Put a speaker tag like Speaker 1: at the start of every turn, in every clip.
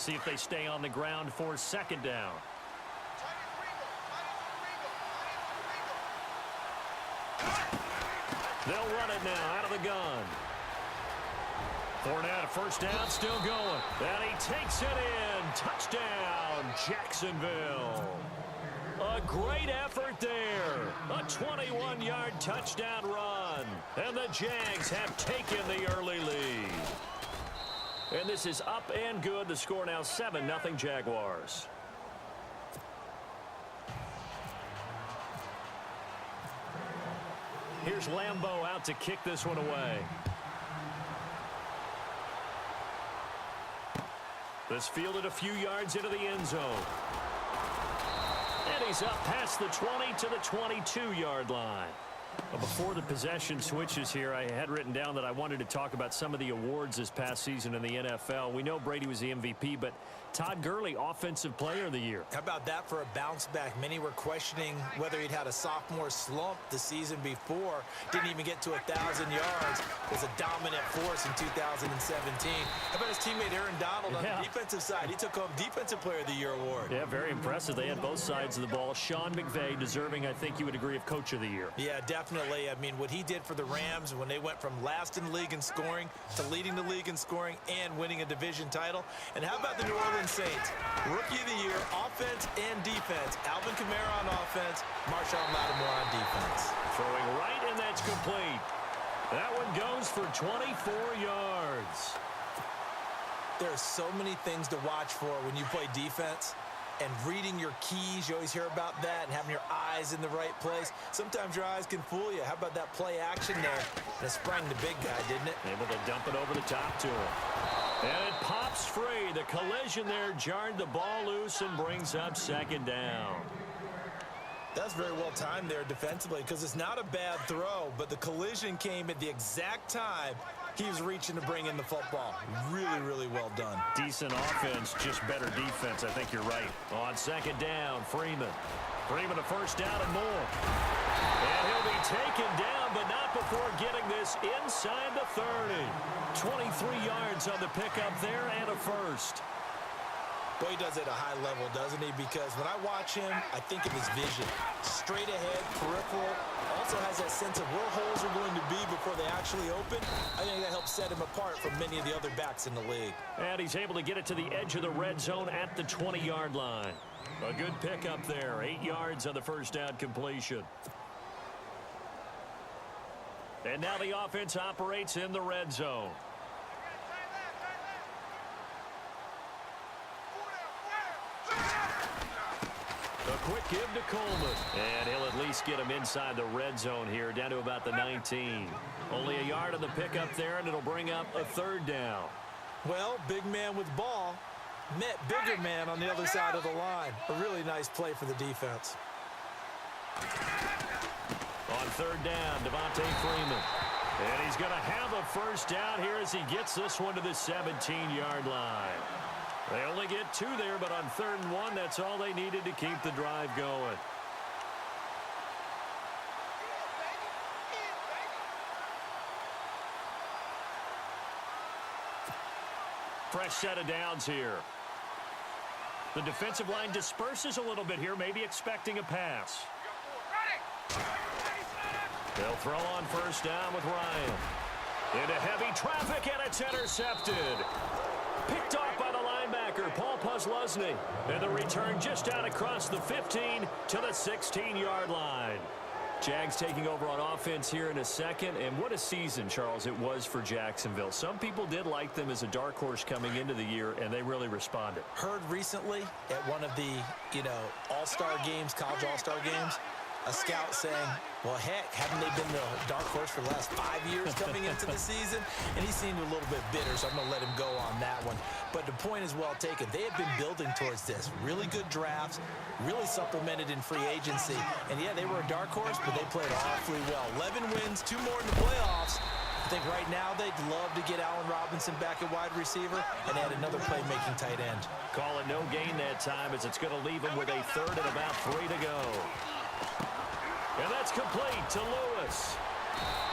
Speaker 1: See if they stay on the ground for second down. They'll run it now out of the gun. Fournette, first down, still going. And he takes it in. Touchdown, Jacksonville. A great effort there. A 21-yard touchdown run. And the Jags have taken the early lead. And this is up and good. The score now 7-0 Jaguars. Here's Lambeau out to kick this one away. This fielded a few yards into the end zone. And he's up past the 20 to the 22-yard line. Well, before the possession switches here, I had written down that I wanted to talk about some of the awards this past season in the NFL. We know Brady was the MVP, but Todd Gurley, Offensive Player of the Year.
Speaker 2: How about that for a bounce back? Many were questioning whether he'd had a sophomore slump the season before. Didn't even get to 1,000 yards. Was a dominant force in 2017. How about his teammate Aaron Donald on the defensive side? He took home Defensive Player of the Year award.
Speaker 1: Yeah, very impressive. They had both sides of the ball. Sean McVay deserving, I think you would agree, of Coach of the Year.
Speaker 2: Yeah, definitely. I mean, what he did for the Rams when they went from last in the league in scoring to leading the league in scoring and winning a division title. And how about the New Orleans Saints? Rookie of the Year, offense and defense. Alvin Kamara on offense, Marshawn Lattimore on defense.
Speaker 1: Throwing right, and that's complete. That one goes for 24 yards.
Speaker 2: There are so many things to watch for when you play defense. And reading your keys, you always hear about that, and having your eyes in the right place. Sometimes your eyes can fool you. How about that play action there? And it sprang the big guy, didn't it?
Speaker 1: Able to dump it over the top to him. And it pops free. The collision there jarred the ball loose and brings up second down.
Speaker 2: That's very well timed there defensively because it's not a bad throw, but the collision came at the exact time he was reaching to bring in the football. Really, really well done.
Speaker 1: Decent offense, just better defense. I think you're right. On second down, Freeman. Freeman a first down and more. And he'll be taken down, but not before getting this inside the 30. 23 yards on the pickup there and a first.
Speaker 2: Boy, he does it at a high level, doesn't he? Because when I watch him, I think of his vision. Straight ahead, peripheral. Also has that sense of where holes are going to be before they actually open. I think that helps set him apart from many of the other backs in the league.
Speaker 1: And he's able to get it to the edge of the red zone at the 20-yard line. A good pickup there. 8 yards on the first down completion. And now the offense operates in the red zone. A quick give to Coleman. And he'll at least get him inside the red zone here, down to about the 19. Only a yard on the pickup there, and it'll bring up a third down.
Speaker 2: Well, big man with ball met bigger man on the other side of the line. A really nice play for the defense.
Speaker 1: On third down, Devontae Freeman. And he's going to have a first down here as he gets this one to the 17-yard line. They only get 2 there, but on 3rd and 1, that's all they needed to keep the drive going. Fresh set of downs here. The defensive line disperses a little bit here, maybe expecting a pass. They'll throw on first down with Ryan. Into heavy traffic, and it's intercepted. Picked off by the linebacker, Paul Posluszny. And the return just out across the 15 to the 16-yard line. Jags taking over on offense here in a second. And what a season, Charles, it was for Jacksonville. Some people did like them as a dark horse coming into the year, and they really responded.
Speaker 2: Heard recently at one of the, all-star games, college all-star games, a scout saying, well, heck, haven't they been the dark horse for the last 5 years coming into the season? And he seemed a little bit bitter, so I'm going to let him go on that one. But the point is well taken. They had been building towards this. Really good drafts, really supplemented in free agency. And, yeah, they were a dark horse, but they played awfully well. 11 wins, 2 more in the playoffs. I think right now they'd love to get Allen Robinson back at wide receiver and add another playmaking tight end.
Speaker 1: Call it no gain that time as it's going to leave him with a 3rd and about 3 to go. And that's complete to Lewis.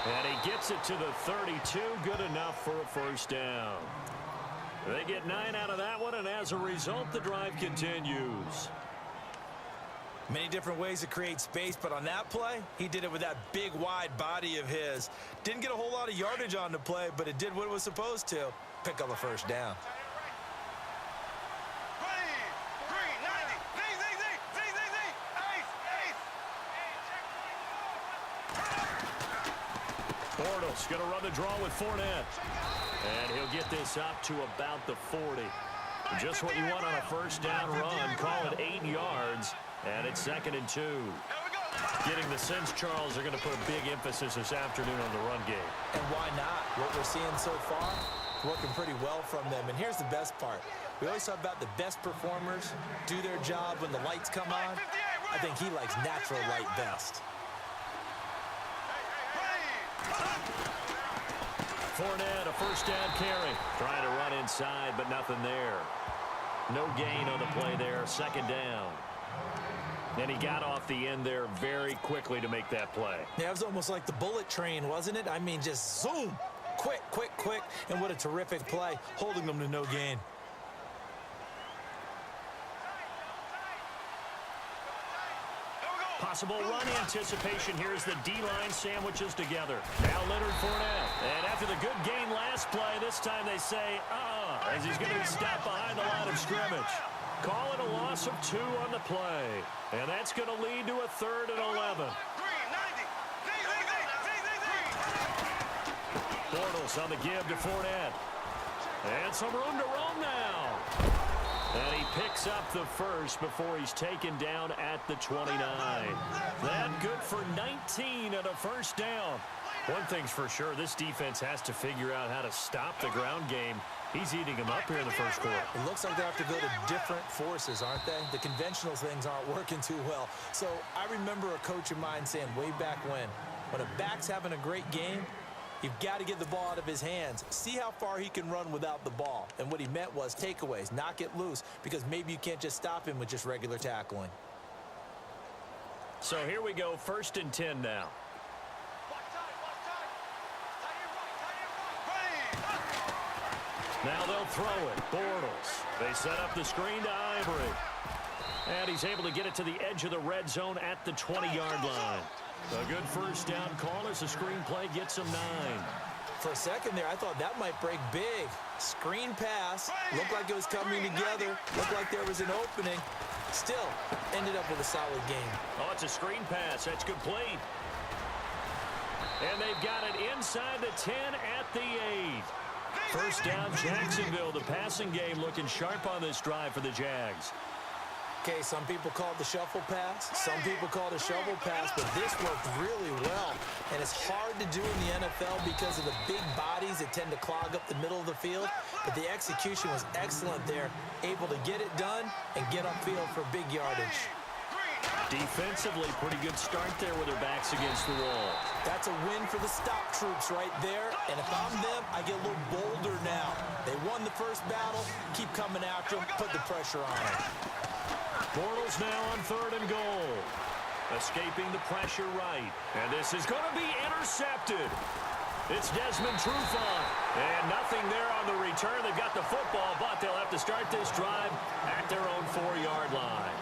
Speaker 1: And he gets it to the 32. Good enough for a first down. They get 9 out of that one, and as a result, the drive continues.
Speaker 2: Many different ways to create space, but on that play, he did it with that big, wide body of his. Didn't get a whole lot of yardage on the play, but it did what it was supposed to. Pick up a first down.
Speaker 1: Bortles going to run the draw with Fournette. And he'll get this up to about the 40. Just what you want on a first down run. Call it 8 yards. And it's 2nd and 2. Getting the sense, Charles, are going to put a big emphasis this afternoon on the run game.
Speaker 2: And why not? What we're seeing so far, working pretty well from them. And here's the best part. We always talk about the best performers do their job when the lights come on. I think he likes natural light best.
Speaker 1: Fournette, a first down carry. Trying to run inside, but nothing there. No gain on the play there. 2nd down. And he got off the end there very quickly to make that play.
Speaker 2: Yeah, it was almost like the bullet train, wasn't it? I mean, just zoom. Quick, quick, quick. And what a terrific play, holding them to no gain.
Speaker 1: Possible run anticipation. Here's the D-line sandwiches together. Now Leonard Fournette. And after the good gain last play, this time they say, as he's going to be stopped behind the line of scrimmage. Call it a loss of 2 on the play. And that's going to lead to a 3rd and 11. Bortles on the give to Fournette. And some room to roam now. And he picks up the first before he's taken down at the 29. That good for 19 and a first down. One thing's for sure, this defense has to figure out how to stop the ground game. He's eating them up here in the first quarter.
Speaker 2: It looks like they have to go to different forces, aren't they? The conventional things aren't working too well. So I remember a coach of mine saying way back when a back's having a great game, you've got to get the ball out of his hands. See how far he can run without the ball. And what he meant was takeaways, knock it loose, because maybe you can't just stop him with just regular tackling.
Speaker 1: So here we go, 1st and 10 now. Now they'll throw it. Bortles. They set up the screen to Ivory. And he's able to get it to the edge of the red zone at the 20-yard line. A good first down call as the screenplay gets him 9.
Speaker 2: For a second there, I thought that might break big. Screen pass. Looked like it was coming together. Looked like there was an opening. Still, ended up with a solid game.
Speaker 1: Oh, it's a screen pass. That's complete. And they've got it inside the 10 at the 8. First down, Jacksonville. The passing game looking sharp on this drive for the Jags.
Speaker 2: Okay, some people call it the shuffle pass. Some people call it a shovel pass, but this worked really well. And it's hard to do in the NFL because of the big bodies that tend to clog up the middle of the field. But the execution was excellent there. Able to get it done and get upfield for big yardage.
Speaker 1: Defensively, pretty good start there with their backs against the wall.
Speaker 2: That's a win for the stop troops right there. And if I'm them, I get a little bolder now. They won the first battle. Keep coming after them. Put the pressure on them.
Speaker 1: Bortles now on 3rd and goal. Escaping the pressure right. And this is going to be intercepted. It's Desmond Trufant. And nothing there on the return. They've got the football, but they'll have to start this drive at their own 4-yard line.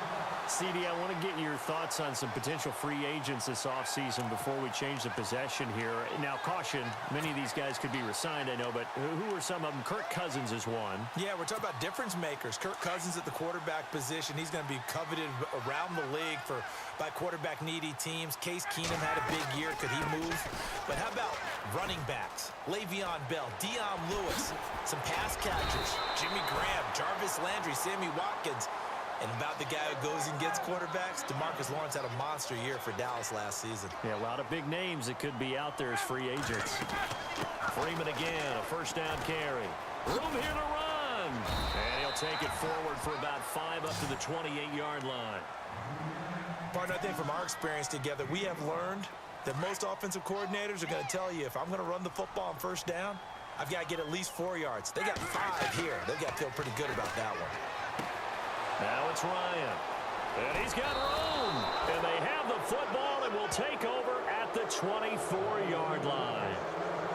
Speaker 1: CD, I want to get your thoughts on some potential free agents this offseason before we change the possession here. Now, caution, many of these guys could be re-signed, I know, but who are some of them? Kirk Cousins is one.
Speaker 2: Yeah, we're talking about difference makers. Kirk Cousins at the quarterback position. He's going to be coveted around the league by quarterback-needy teams. Case Keenum had a big year. Could he move? But how about running backs? Le'Veon Bell, Dion Lewis, some pass catchers. Jimmy Graham, Jarvis Landry, Sammy Watkins. And about the guy who goes and gets quarterbacks, DeMarcus Lawrence had a monster year for Dallas last season.
Speaker 1: Yeah, a lot of big names that could be out there as free agents. Freeman again, a first down carry. Room here to run. And he'll take it forward for about 5 up to the 28-yard line.
Speaker 2: Partner, I think from our experience together, we have learned that most offensive coordinators are going to tell you, if I'm going to run the football on first down, I've got to get at least 4 yards. They got 5 here. They've got to feel pretty good about that one.
Speaker 1: Now it's Ryan. And he's got room. And they have the football and will take over at the 24-yard line.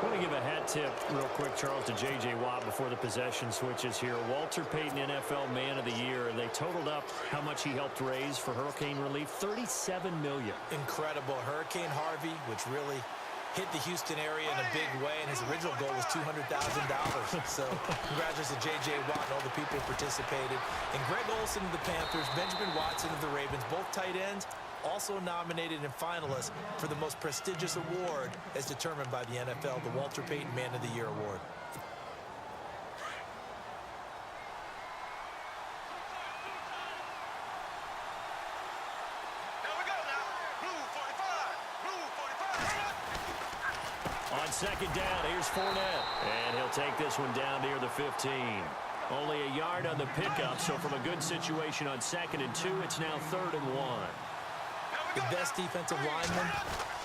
Speaker 1: I want to give a hat tip real quick, Charles, to J.J. Watt before the possession switches here. Walter Payton, NFL Man of the Year. They totaled up how much he helped raise for hurricane relief, $37 million.
Speaker 2: Incredible. Hurricane Harvey, which really hit the Houston area in a big way, and his original goal was $200,000. So congratulations to J.J. Watt and all the people who participated. And Greg Olsen of the Panthers, Benjamin Watson of the Ravens, both tight ends, also nominated and finalists for the most prestigious award as determined by the NFL, the Walter Payton Man of the Year Award.
Speaker 1: On second down, here's Fournette. And he'll take this one down near the 15. Only a yard on the pickup, so from a good situation on 2nd and 2, it's now 3rd and 1.
Speaker 2: The best defensive linemen,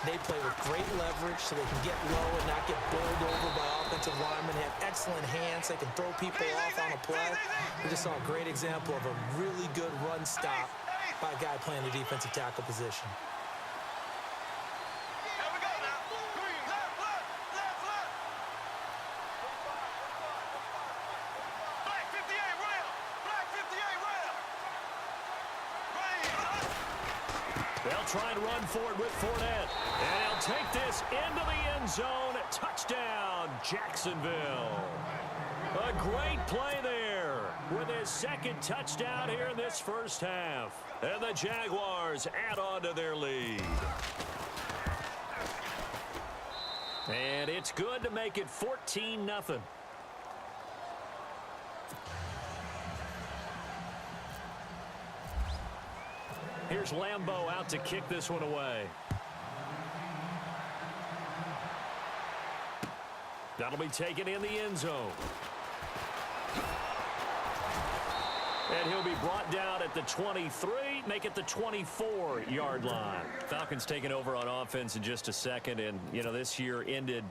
Speaker 2: they play with great leverage so they can get low and not get bowled over by offensive linemen. They have excellent hands. They can throw people off on a play. We just saw a great example of a really good run stop by a guy playing the defensive tackle position.
Speaker 1: They'll try and run forward with Fournette. And he'll take this into the end zone. Touchdown, Jacksonville. A great play there with his 2nd touchdown here in this first half. And the Jaguars add on to their lead. And it's good to make it 14-0. Here's Lambeau out to kick this one away. That'll be taken in the end zone. And he'll be brought down at the 23, make it the 24-yard line. Falcons taking over on offense in just a second, and, you know, this year ended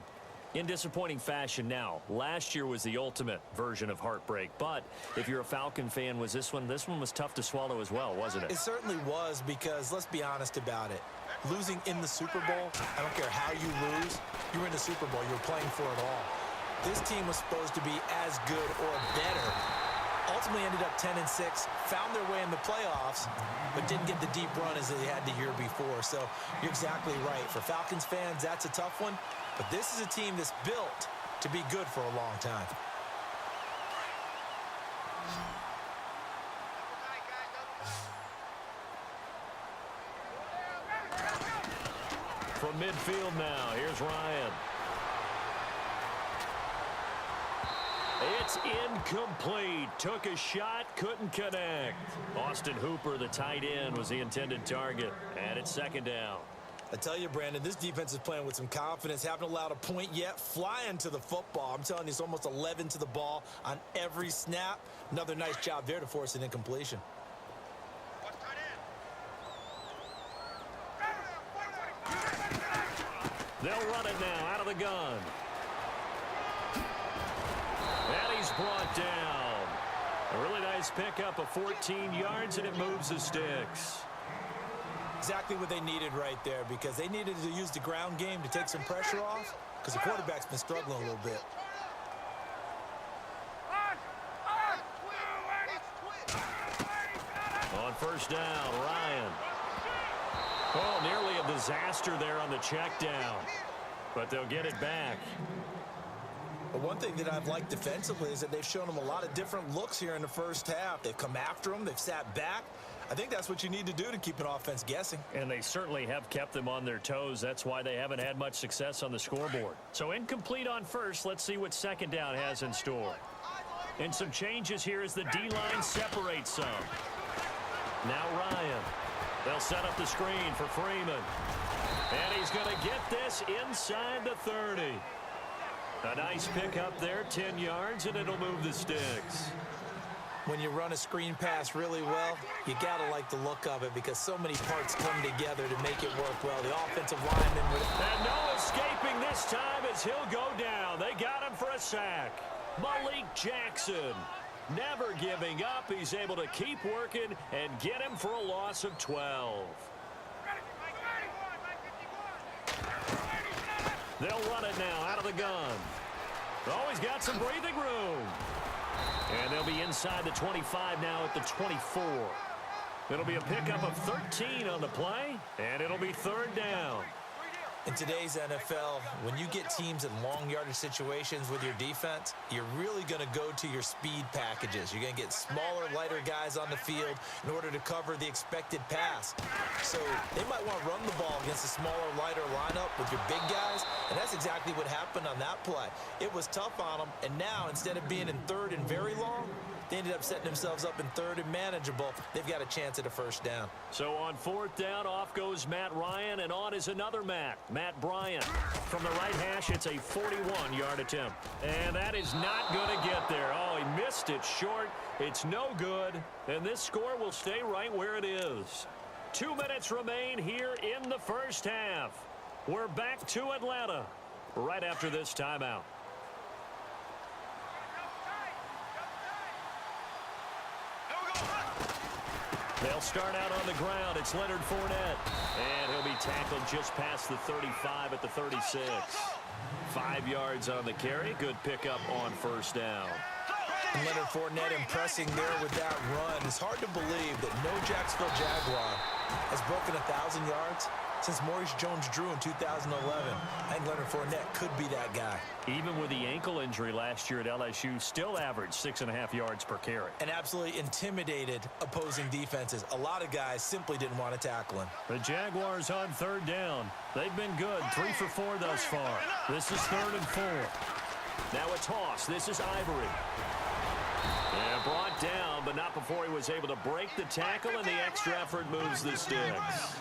Speaker 1: in disappointing fashion. Now, last year was the ultimate version of heartbreak, but if you're a Falcon fan, was this one was tough to swallow as well, wasn't it?
Speaker 2: It certainly was, because let's be honest about it. Losing in the Super Bowl, I don't care how you lose, you're in the Super Bowl, you're playing for it all. This team was supposed to be as good or better. Ultimately ended up 10-6, found their way in the playoffs, but didn't get the deep run as they had the year before. So you're exactly right. For Falcons fans, that's a tough one. But this is a team that's built to be good for a long time.
Speaker 1: From midfield now, here's Ryan. It's incomplete. Took a shot, couldn't connect. Austin Hooper, the tight end, was the intended target. And it's 2nd down.
Speaker 2: I tell you, Brandon, this defense is playing with some confidence. Haven't allowed a point yet. Flying to the football. I'm telling you, it's almost 11 to the ball on every snap. Another nice job there to force an incompletion.
Speaker 1: They'll run it now out of the gun. And he's brought down. A really nice pickup of 14 yards, and it moves the sticks.
Speaker 2: Exactly what they needed right there, because they needed to use the ground game to take some pressure off, because the quarterback's been struggling a little bit.
Speaker 1: On 1st down, Ryan. Oh, nearly a disaster there on the check down, but they'll get it back.
Speaker 2: But one thing that I've liked defensively is that they've shown them a lot of different looks here in the first half. They've come after them. They've sat back. I think that's what you need to do to keep an offense guessing.
Speaker 1: And they certainly have kept them on their toes. That's why they haven't had much success on the scoreboard. So incomplete on 1st. Let's see what 2nd down has in store. And some changes here as the D-line separates some. Now Ryan. They'll set up the screen for Freeman. And he's going to get this inside the 30. A nice pickup there, 10 yards, and it'll move the sticks.
Speaker 2: When you run a screen pass really well, you got to like the look of it, because so many parts come together to make it work well. The offensive lineman.
Speaker 1: And no escaping this time as he'll go down. They got him for a sack. Malik Jackson, never giving up. He's able to keep working and get him for a loss of 12. They'll run it now out of the gun. Oh, he's got some breathing room. And they'll be inside the 25 now at the 24. It'll be a pickup of 13 on the play, and it'll be third down.
Speaker 2: In today's NFL, when you get teams in long yardage situations with your defense, you're really going to go to your speed packages. You're going to get smaller, lighter guys on the field in order to cover the expected pass. So they might want to run the ball against a smaller, lighter lineup with your big guys, and that's exactly what happened on that play. It was tough on them, and now instead of being in third and very long, they ended up setting themselves up in third and manageable. They've got a chance at a first down.
Speaker 1: So on fourth down, off goes Matt Ryan, and on is another Matt Bryant. From the right hash, it's a 41-yard attempt. And that is not going to get there. Oh, he missed it short. It's no good. And this score will stay right where it is. 2 minutes remain here in the first half. We're back to Atlanta right after this timeout. They'll start out on the ground. It's Leonard Fournette. And he'll be tackled just past the 35 at the 36. 5 yards on the carry. Good pickup on first down.
Speaker 2: And Leonard Fournette impressing there with that run. It's hard to believe that no Jacksonville Jaguar has broken 1,000 yards since Maurice Jones-Drew in 2011. I think Leonard Fournette could be that guy.
Speaker 1: Even with the ankle injury last year at LSU, still averaged 6.5 yards per carry.
Speaker 2: And absolutely intimidated opposing defenses. A lot of guys simply didn't want to tackle him.
Speaker 1: The Jaguars on third down. They've been good, 3 for 4 thus far. This is 3rd and 4. Now a toss. This is Ivory. And brought down, but not before he was able to break the tackle, and the extra effort moves the sticks.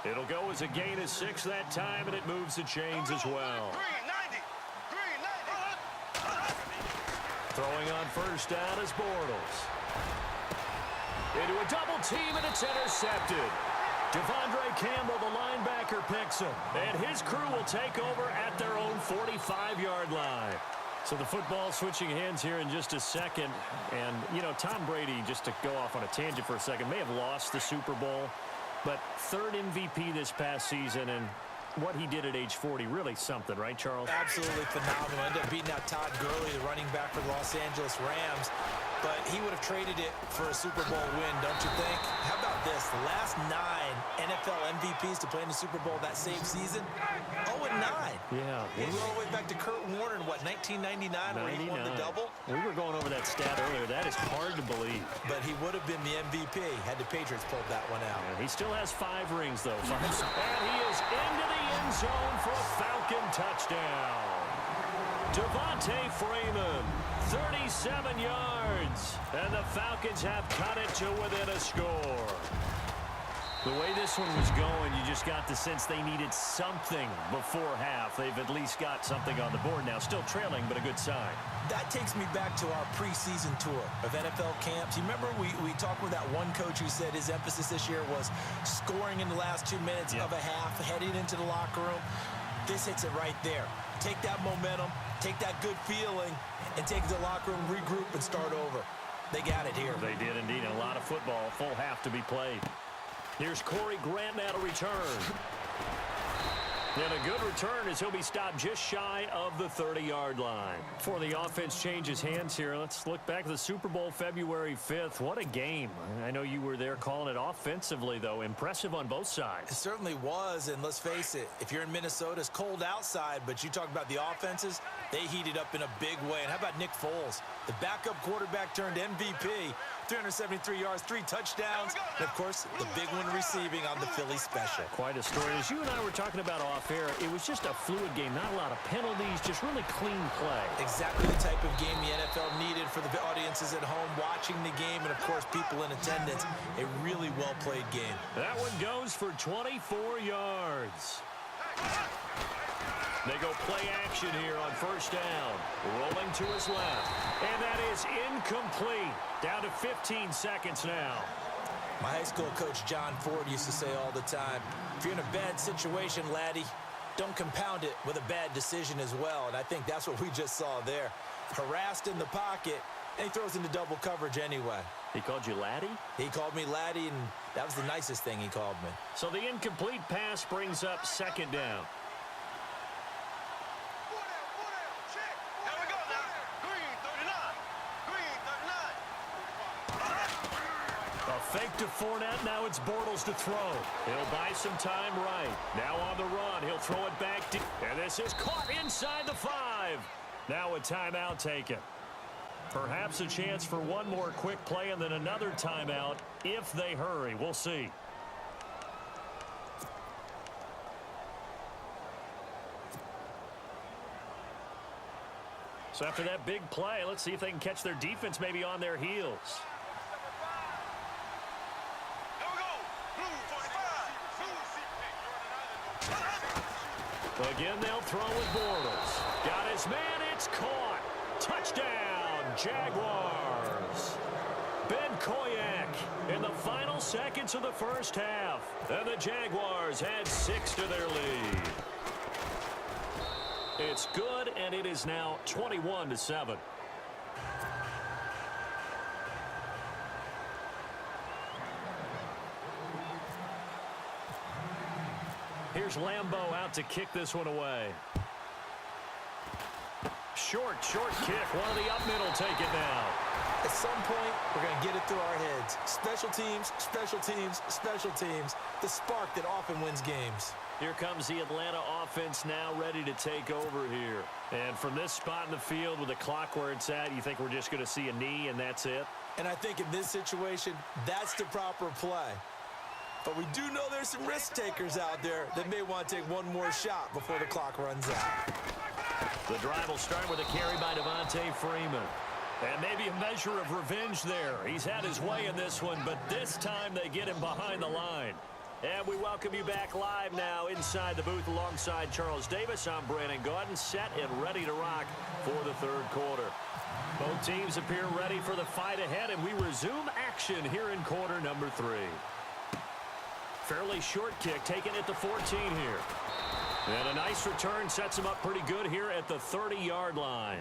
Speaker 1: It'll go as a gain of 6 that time, and it moves the chains as well. Throwing on first down is Bortles. Into a double team, and it's intercepted. Devondre Campbell, the linebacker, picks him. And his crew will take over at their own 45-yard line. So the football switching hands here in just a second. And, you know, Tom Brady, just to go off on a tangent for a second, may have lost the Super Bowl. But 3rd MVP this past season, and what he did at age 40, really something, right, Charles?
Speaker 2: Absolutely phenomenal. Ended up beating out Todd Gurley, the running back for the Los Angeles Rams. But he would have traded it for a Super Bowl win, don't you think? How about this? The last 9 NFL MVPs to play in the Super Bowl that same season, 0-9.
Speaker 1: Yeah.
Speaker 2: We go all the way back to Kurt Warner in, what, 1999, where he won the double?
Speaker 1: We were going over that stat earlier. That is hard to believe.
Speaker 2: But he would have been the MVP had the Patriots pulled that one out.
Speaker 1: Yeah, he still has 5 rings, though. And he is into the end zone for a Falcon touchdown. Devontae Freeman, 37 yards. And the Falcons have cut it to within a score. The way this one was going, you just got the sense they needed something before half. They've at least got something on the board now. Still trailing, but a good sign.
Speaker 2: That takes me back to our preseason tour of NFL camps. You remember we talked with that one coach who said his emphasis this year was scoring in the last 2 minutes of a half, heading into the locker room. This hits it right there. Take that momentum, take that good feeling, and take it to the locker room, regroup, and start over. They got it here.
Speaker 1: They did indeed. And a lot of football, full half to be played. Here's Corey Grant now to return. And a good return as he'll be stopped just shy of the 30-yard line. Before the offense changes hands here, let's look back at the Super Bowl February 5th. What a game. I know you were there calling it offensively, though. Impressive on both sides.
Speaker 2: It certainly was, and let's face it, if you're in Minnesota, it's cold outside, but you talk about the offenses, they heated up in a big way. And how about Nick Foles? The backup quarterback turned MVP, 373 yards, 3 touchdowns, and, of course, the big one receiving on the Philly special.
Speaker 1: Quite a story. As you and I were talking about off-air, it was just a fluid game, not a lot of penalties, just really clean play.
Speaker 2: Exactly the type of game the NFL needed for the audiences at home watching the game and, of course, people in attendance. A really well-played game.
Speaker 1: That one goes for 24 yards. They go play action here on first down. Rolling to his left. And that is incomplete. Down to 15 seconds now.
Speaker 2: My high school coach, John Ford, used to say all the time, if you're in a bad situation, laddie, don't compound it with a bad decision as well. And I think that's what we just saw there. Harassed in the pocket, and he throws into double coverage anyway.
Speaker 1: He called you laddie?
Speaker 2: He called me laddie, and that was the nicest thing he called me.
Speaker 1: So the incomplete pass brings up second down. fake to Fournette. Now it's Bortles to throw. He'll buy some time right. Now on the run. He'll throw it back deep. And this is caught inside the 5. Now a timeout taken. Perhaps a chance for one more quick play and then another timeout if they hurry. We'll see. So after that big play, let's see if they can catch their defense maybe on their heels. Again, they'll throw with Bortles. Got his man. It's caught. Touchdown, Jaguars. Ben Koyak in the final seconds of the first half. And the Jaguars add 6 to their lead. It's good, and it is now 21-7. Here's Lambeau out to kick this one away. Short kick. One of the up middle take it now.
Speaker 2: At some point, we're going to get it through our heads. Special teams, special teams, special teams. The spark that often wins games.
Speaker 1: Here comes the Atlanta offense now ready to take over here. And from this spot in the field with the clock where it's at, you think we're just going to see a knee and that's it?
Speaker 2: And I think in this situation, that's the proper play. But we do know there's some risk takers out there that may want to take one more shot before the clock runs out.
Speaker 1: The drive will start with a carry by Devontae Freeman. And maybe a measure of revenge there. He's had his way in this one, but this time they get him behind the line. And we welcome you back live now inside the booth alongside Charles Davis. I'm Brandon Gaudin, set and ready to rock for the third quarter. Both teams appear ready for the fight ahead, and we resume action here in quarter number 3. Fairly short kick taken at the 14 here. And a nice return sets him up pretty good here at the 30-yard line.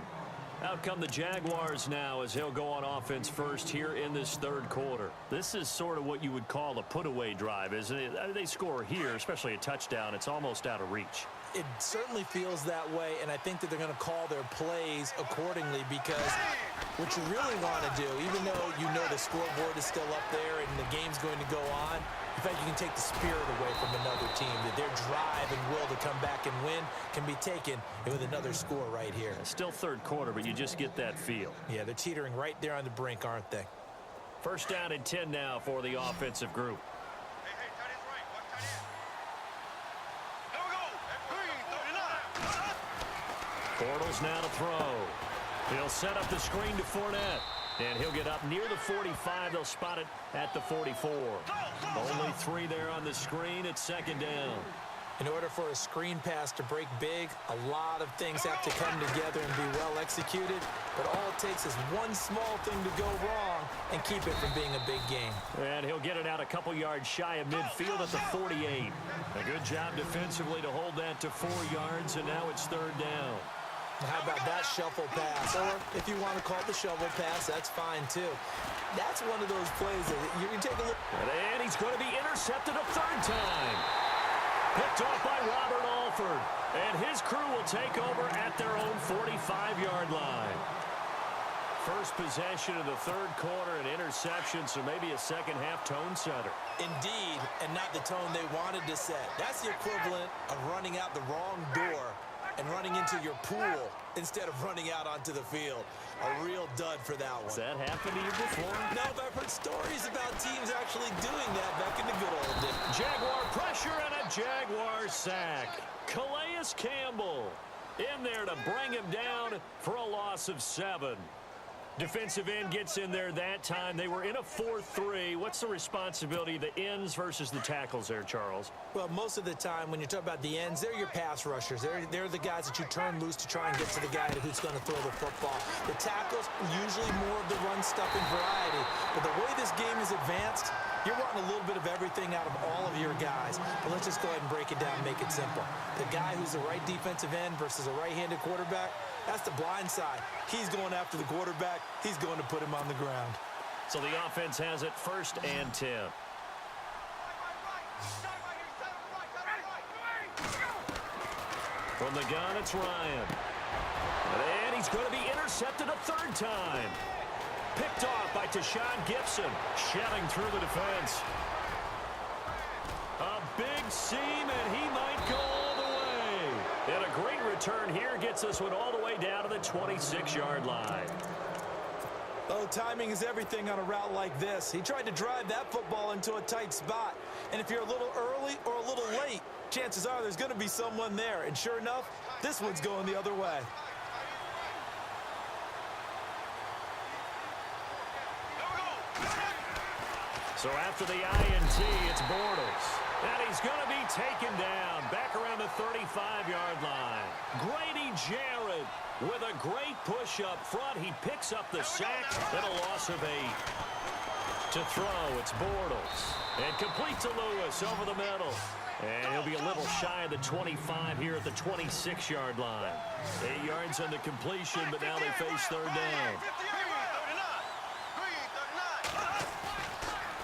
Speaker 1: Out come the Jaguars now as he'll go on offense first here in this third quarter. This is sort of what you would call a put-away drive, isn't it? I mean, they score here, especially a touchdown. It's almost out of reach.
Speaker 2: It certainly feels that way, and I think that they're going to call their plays accordingly because what you really want to do, even though you know the scoreboard is still up there and the game's going to go on, in fact, you can take the spirit away from another team, that their drive and will to come back and win can be taken with another score right here.
Speaker 1: Still third quarter, but you just get that feel.
Speaker 2: Yeah, they're teetering right there on the brink, aren't they?
Speaker 1: First down and 10 now for the offensive group. Bortles now to throw. He'll set up the screen to Fournette. And he'll get up near the 45. They'll spot it at the 44. Only 3 there on the screen. It's second down.
Speaker 2: In order for a screen pass to break big, a lot of things have to come together and be well executed. But all it takes is one small thing to go wrong and keep it from being a big game.
Speaker 1: And he'll get it out a couple yards shy of midfield at the 48. A good job defensively to hold that to 4 yards, and now it's third down.
Speaker 2: How about that shuffle pass? Or if you want to call it the shovel pass, that's fine too. That's one of those plays that you can take a look.
Speaker 1: And he's going to be intercepted a third time. Picked off by Robert Alford. And his crew will take over at their own 45-yard line. First possession of the third quarter, an interception, so maybe a second-half tone setter.
Speaker 2: Indeed, and not the tone they wanted to set. That's the equivalent of running out the wrong door and running into your pool instead of running out onto the field. A real dud for that one.
Speaker 1: Has that happened to you before?
Speaker 2: No, but I've heard stories about teams actually doing that back in the good old days.
Speaker 1: Jaguar pressure and a Jaguar sack. Calais Campbell in there to bring him down for a loss of 7. Defensive end gets in there that time. They were in a 4-3. What's the responsibility of the ends versus the tackles there, Charles?
Speaker 2: Well, most of the time when you talk about the ends, they're your pass rushers. They're the guys that you turn loose to try and get to the guy who's going to throw the football. The tackles, usually more of the run-stuffing variety. But the way this game is advanced, you're wanting a little bit of everything out of all of your guys. But let's just go ahead and break it down and make it simple. The guy who's the right defensive end versus a right-handed quarterback, that's the blind side. He's going after the quarterback. He's going to put him on the ground.
Speaker 1: So the offense has it first and 10. From the gun, it's Ryan. And he's going to be intercepted a third time. Picked off by Tashawn Gibson, shedding through the defense. A big seam, and he might go all the way. And a great return here gets this one all the way down to the 26-yard line.
Speaker 2: Oh, timing is everything on a route like this. He tried to drive that football into a tight spot. And if you're a little early or a little late, chances are there's going to be someone there. And sure enough, this one's going the other way.
Speaker 1: So after the INT, it's Bortles. And he's going to be taken down back around the 35-yard line. Grady Jarrett with a great push up front. He picks up the sack and a loss of 8. To throw, it's Bortles. And complete to Lewis over the middle. And he'll be a little shy of the 25 here at the 26-yard line. 8 yards on the completion, but now they face third down.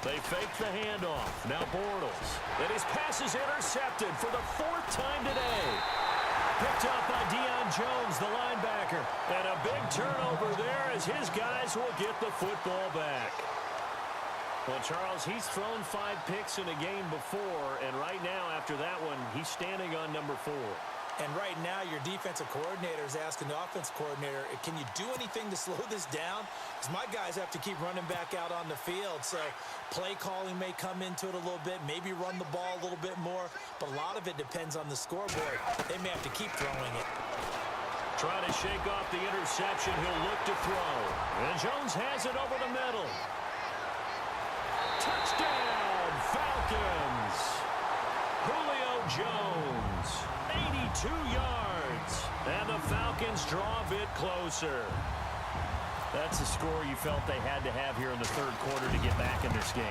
Speaker 1: They fake the handoff. Now Bortles. And his pass is intercepted for the 4th time today. Picked up by Deion Jones, the linebacker. And a big turnover there as his guys will get the football back. Well, Charles, he's thrown 5 picks in a game before, and right now, after that one, he's standing on number 4.
Speaker 2: And right now, your defensive coordinator is asking the offensive coordinator, can you do anything to slow this down? Because my guys have to keep running back out on the field. So play calling may come into it a little bit, maybe run the ball a little bit more, but a lot of it depends on the scoreboard. They may have to keep throwing it.
Speaker 1: Trying to shake off the interception, he'll look to throw. And Jones has it over the middle. Touchdown, Falcons! Julio Jones, 82 yards, and the Falcons draw a bit closer. That's a score you felt they had to have here in the third quarter to get back in this game.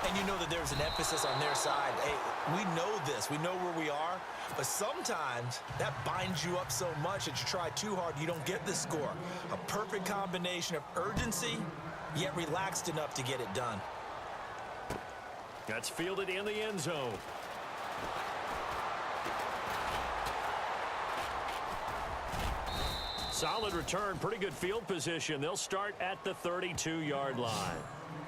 Speaker 2: And you know that there's an emphasis on their side. Hey, we know this. We know where we are. But sometimes that binds you up so much that you try too hard, you don't get the score. A perfect combination of urgency, yet relaxed enough to get it done.
Speaker 1: That's fielded in the end zone. Solid return, pretty good field position. They'll start at the 32-yard line.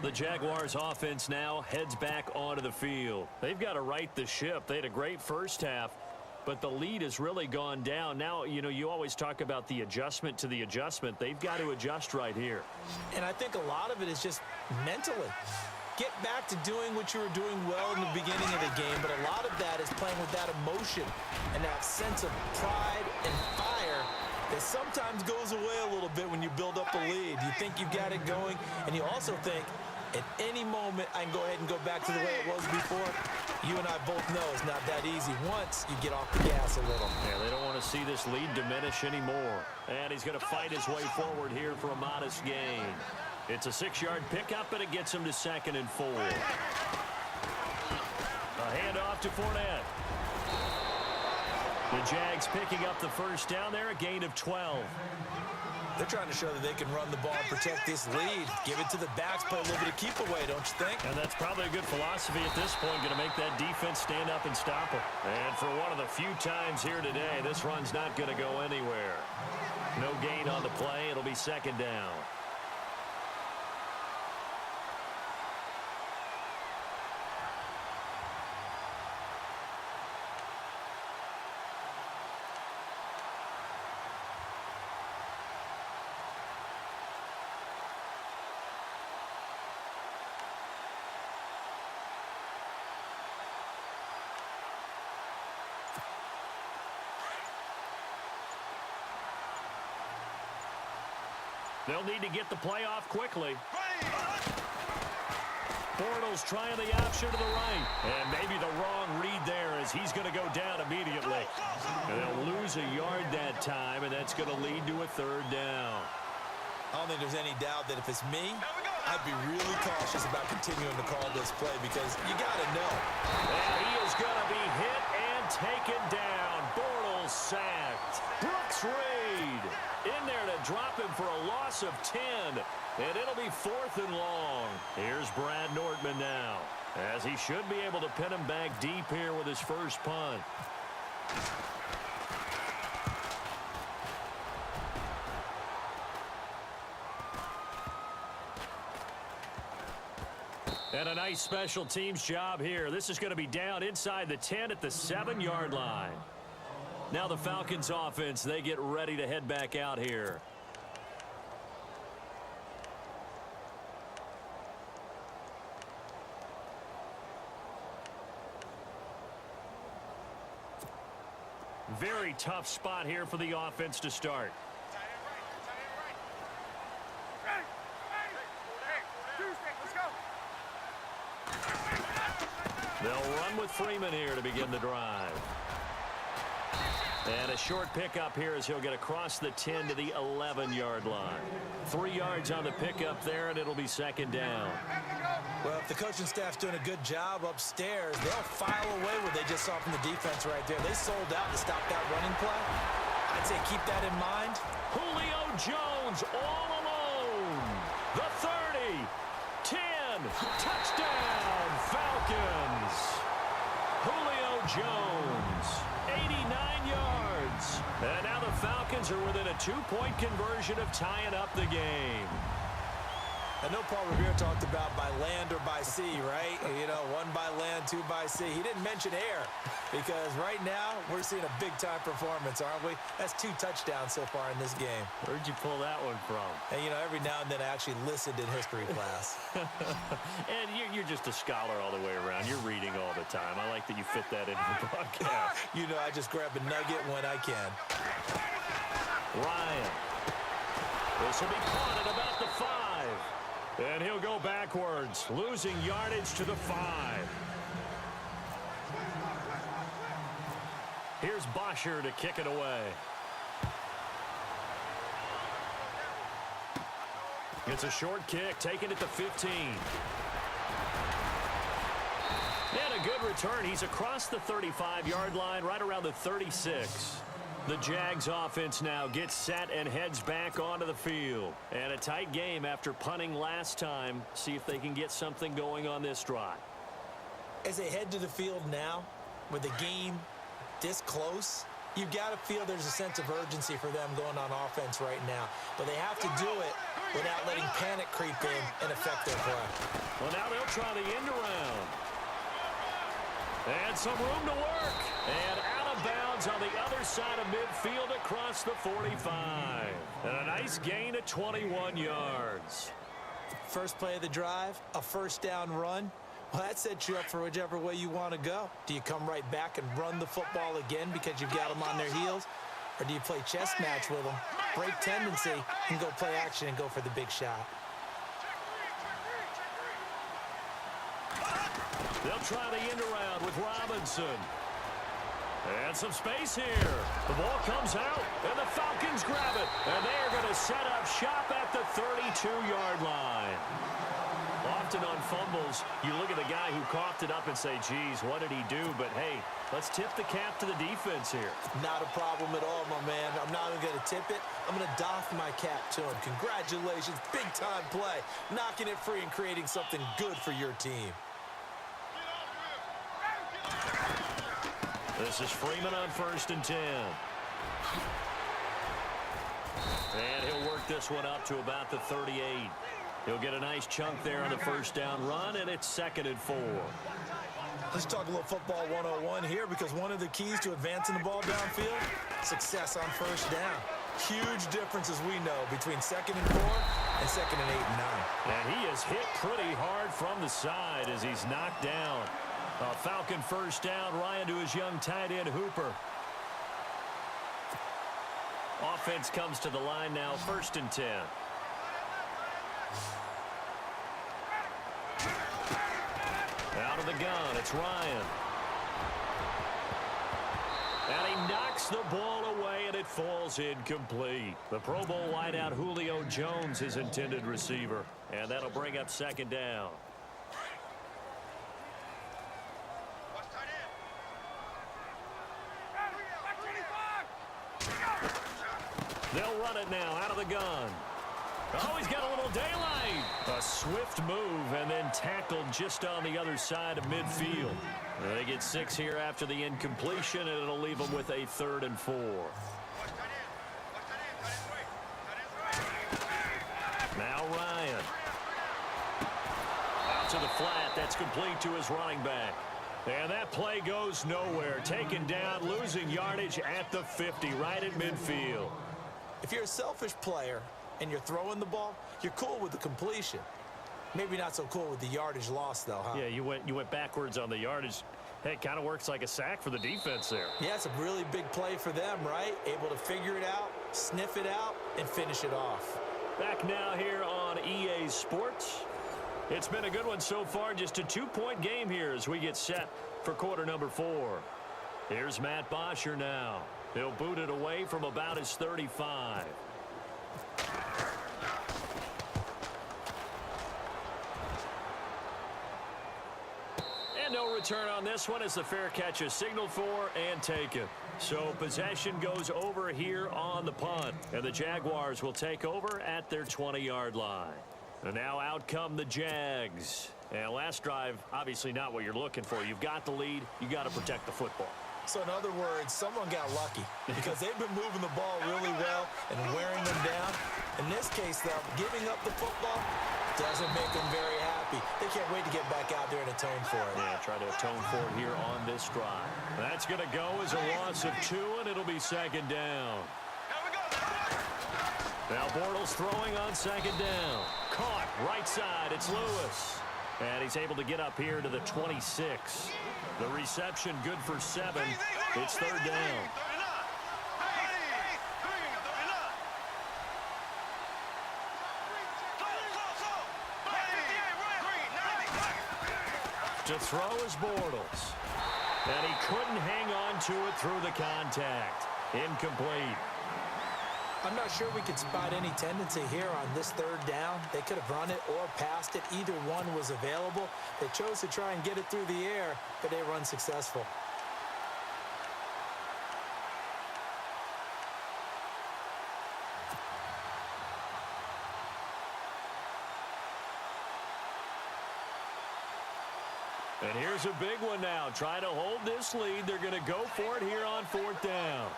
Speaker 1: The Jaguars offense now heads back onto the field. They've got to right the ship. They had a great first half, but the lead has really gone down. Now, you know, you always talk about the adjustment to the adjustment. They've got to adjust right here.
Speaker 2: And I think a lot of it is just mentally. Get back to doing what you were doing well in the beginning of the game, but a lot of that is playing with that emotion and that sense of pride and fire that sometimes goes away a little bit when you build up a lead. You think you've got it going, and you also think, at any moment, I can go ahead and go back to the way it was before. You and I both know it's not that easy once you get off the gas a little.
Speaker 1: Yeah, they don't want to see this lead diminish anymore. And he's going to fight his way forward here for a modest gain. It's a 6-yard pickup, and it gets him to 2nd and 4. A handoff to Fournette. The Jags picking up the first down there, a gain of 12.
Speaker 2: They're trying to show that they can run the ball and protect this lead. Give it to the backs, play a little bit of keep away, don't you think?
Speaker 1: And that's probably a good philosophy at this point, going to make that defense stand up and stop them. And for one of the few times here today, this run's not going to go anywhere. No gain on the play. It'll be 2nd down. They'll need to get the play off quickly. Bortles trying the option to the right. And maybe the wrong read there as he's going to go down immediately. And they'll lose a yard that time, and that's going to lead to a 3rd down.
Speaker 2: I don't think there's any doubt that if it's me, I'd be really cautious about continuing to call this play because you got to know.
Speaker 1: And he is going to be hit and taken down. Bortles sacked. Brooks Reed in there to drop him for a loss of 10. And it'll be 4th and long. Here's Brad Nortman now, as he should be able to pin him back deep here with his first punt. And a nice special teams job here. This is going to be down inside the 10 at the 7-yard line. Now the Falcons offense, they get ready to head back out here. Very tough spot here for the offense to start. They'll run with Freeman here to begin the drive. And a short pickup here as he'll get across the 10 to the 11-yard line. 3 yards on the pickup there, and it'll be second down.
Speaker 2: Well, if the coaching staff's doing a good job upstairs, they'll file away what they just saw from the defense right there. They sold out to stop that running play. I'd say keep that in mind.
Speaker 1: Julio Jones all alone. The 30, 10, touchdown, Falcons. Julio Jones, 89 yards. And now the Falcons are within a 2-point conversion of tying up the game.
Speaker 2: I know Paul Revere talked about by land or by sea, right? You know, 1 by land, 2 by sea. He didn't mention air because right now we're seeing a big-time performance, aren't we? That's 2 touchdowns so far in this game.
Speaker 1: Where'd you pull that one from?
Speaker 2: And, you know, every now and then I actually listened in history class.
Speaker 1: And you're just a scholar all the way around. You're reading all the time. I like that you fit that into the broadcast.
Speaker 2: You know, I just grab a nugget when I can.
Speaker 1: Ryan. This will be caught at about the 5. And he'll go backwards, losing yardage to the 5. Here's Bosher to kick it away. It's a short kick, taken at the 15. And a good return. He's across the 35-yard line, right around the 36. The Jags offense now gets set and heads back onto the field. And a tight game after punting last time. See if they can get something going on this drive.
Speaker 2: As they head to the field now, with the game this close, you've got to feel there's a sense of urgency for them going on offense right now. But they have to do it without letting panic creep in and affect their play.
Speaker 1: Well, now they'll try the end around. And some room to work. And out of bounds on the other side of midfield across the 45. And a nice gain of 21 yards.
Speaker 2: First play of the drive, a first down run. Well, that sets you up for whichever way you want to go. Do you come right back and run the football again because you've got them on their heels? Or do you play chess match with them, break tendency, and go play action and go for the big shot?
Speaker 1: They'll try the end around with Robinson. And some space here. The ball comes out, and the Falcons grab it. And they are going to set up shop at the 32-yard line. Often on fumbles, you look at the guy who coughed it up and say, geez, what did he do? But, hey, let's tip the cap to the defense here.
Speaker 2: Not a problem at all, my man. I'm not even going to tip it. I'm going to doff my cap to him. Congratulations, big-time play. Knocking it free and creating something good for your team.
Speaker 1: This is Freeman on 1st and 10. And he'll work this one up to about the 38. He'll get a nice chunk there on the first down run, and it's 2nd and 4.
Speaker 2: Let's talk a little football 101 here, because one of the keys to advancing the ball downfield, success on first down. Huge difference, as we know, between 2nd and 4 and 2nd and 8 and 9.
Speaker 1: And he is hit pretty hard from the side as he's knocked down. A Falcon first down. Ryan to his young tight end, Hooper. Offense comes to the line now, 1st and 10. Out of the gun, it's Ryan. And he knocks the ball away, and it falls incomplete. The Pro Bowl wideout Julio Jones, his intended receiver. And that'll bring up 2nd down. They'll run it now out of the gun. Oh, he's got a little daylight. A swift move and then tackled just on the other side of midfield. They get 6 here after the incompletion, and it'll leave them with a 3rd and 4. Now Ryan. to the flat. That's complete to his running back. And that play goes nowhere. Taken down, losing yardage at the 50, right at midfield.
Speaker 2: If you're a selfish player and you're throwing the ball, you're cool with the completion. Maybe not so cool with the yardage loss, though, huh?
Speaker 1: Yeah, you went backwards on the yardage. Hey, it kind of works like a sack for the defense there.
Speaker 2: Yeah, it's a really big play for them, right? Able to figure it out, sniff it out, and finish it off.
Speaker 1: Back now here on EA Sports. It's been a good one so far. Just a 2-point game here as we get set for quarter number 4. Here's Matt Bosher now. He'll boot it away from about his 35. And no return on this one as the fair catch is signaled for and taken. So possession goes over here on the punt. And the Jaguars will take over at their 20-yard line. And now out come the Jags. And last drive, obviously not what you're looking for. You've got the lead. You got to protect the football.
Speaker 2: So in other words, someone got lucky because they've been moving the ball really well and wearing them down. In this case, though, giving up the football doesn't make them very happy. They can't wait to get back out there and atone for it.
Speaker 1: Yeah, try to atone for it here on this drive. That's going to go as a loss of 2, and it'll be second down. Now Bortles throwing on second down. Caught right side. It's Lewis. And he's able to get up here to the 26. The reception good for 7. It's third down. To throw is Bortles. And he couldn't hang on to it through the contact. Incomplete.
Speaker 2: I'm not sure we could spot any tendency here on this third down. They could have run it or passed it. Either one was available. They chose to try and get it through the air, but they were unsuccessful.
Speaker 1: And here's a big one now. Trying to hold this lead. They're going to go for it here on fourth down.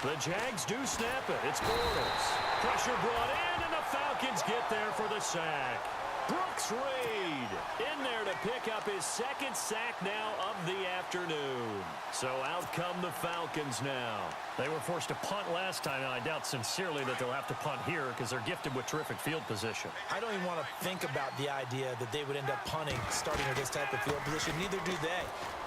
Speaker 1: The Jags do snap it. It's Bortles. Pressure brought in, and the Falcons get there for the sack. Brooks Reed in there to pick up his second sack now of the afternoon. So out come the Falcons now. They were forced to punt last time, and I doubt sincerely that they'll have to punt here because they're gifted with terrific field position.
Speaker 2: I don't even want to think about the idea that they would end up punting starting with this type of field position. Neither do they.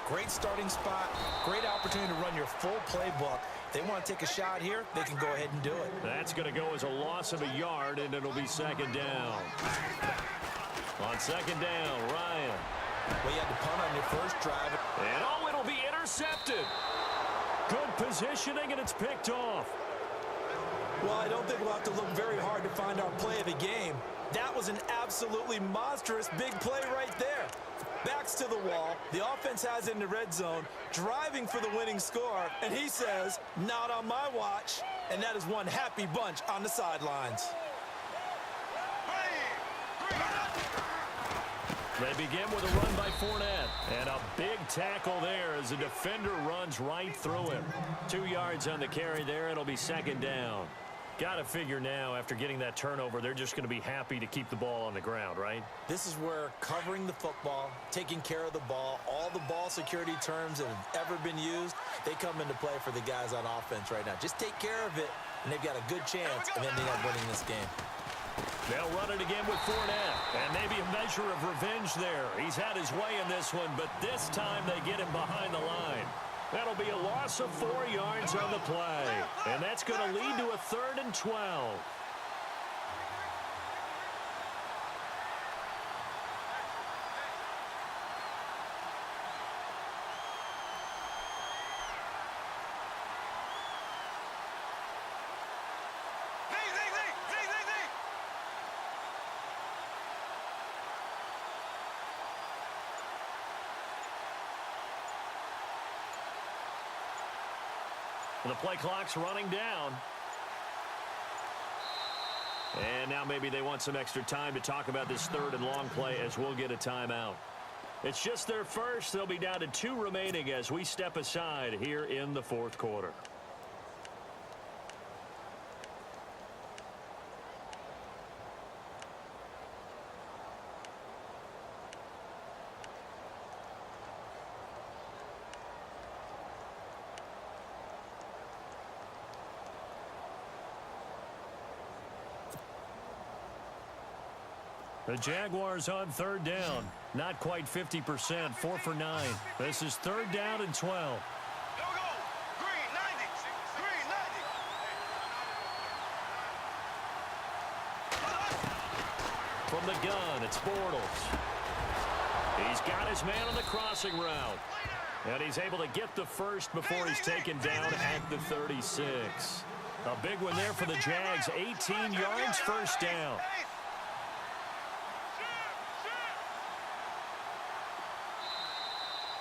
Speaker 2: Great starting spot, great opportunity to run your full playbook. They want to take a shot here, they can go ahead and do it.
Speaker 1: That's going to go as a loss of a yard, and it'll be second down. On second down, Ryan.
Speaker 2: Well, you had to punt on your first drive.
Speaker 1: And oh, it'll be intercepted. Good positioning, and it's picked off.
Speaker 2: Well, I don't think we'll have to look very hard to find our play of the game. That was an absolutely monstrous big play right there. Backs to the wall. The offense has it in the red zone, driving for the winning score, and he says, not on my watch. And that is one happy bunch on the sidelines.
Speaker 1: They begin with a run by Fournette. And a big tackle there as the defender runs right through him. 2 yards on the carry there. It'll be second down. Got to figure now, after getting that turnover, they're just going to be happy to keep the ball on the ground, right?
Speaker 2: This is where covering the football, taking care of the ball, all the ball security terms that have ever been used, they come into play for the guys on offense right now. Just take care of it, and they've got a good chance of ending up winning this game.
Speaker 1: They'll run it again with Fournette, and maybe a measure of revenge there. He's had his way in this one, but this time they get him behind the line. That'll be a loss of 4 yards on the play. And that's going to lead to a 3rd and 12. The play clock's running down. And now maybe they want some extra time to talk about this 3rd and long play as we'll get a timeout. It's just their first. They'll be down to 2 remaining as we step aside here in the 4th quarter. The Jaguars on third down. Not quite 50%, 4 for 9. This is third down and 12. From the gun, it's Bortles. He's got his man on the crossing route. And he's able to get the first before he's taken down at the 36. A big one there for the Jags. 18 yards, first down.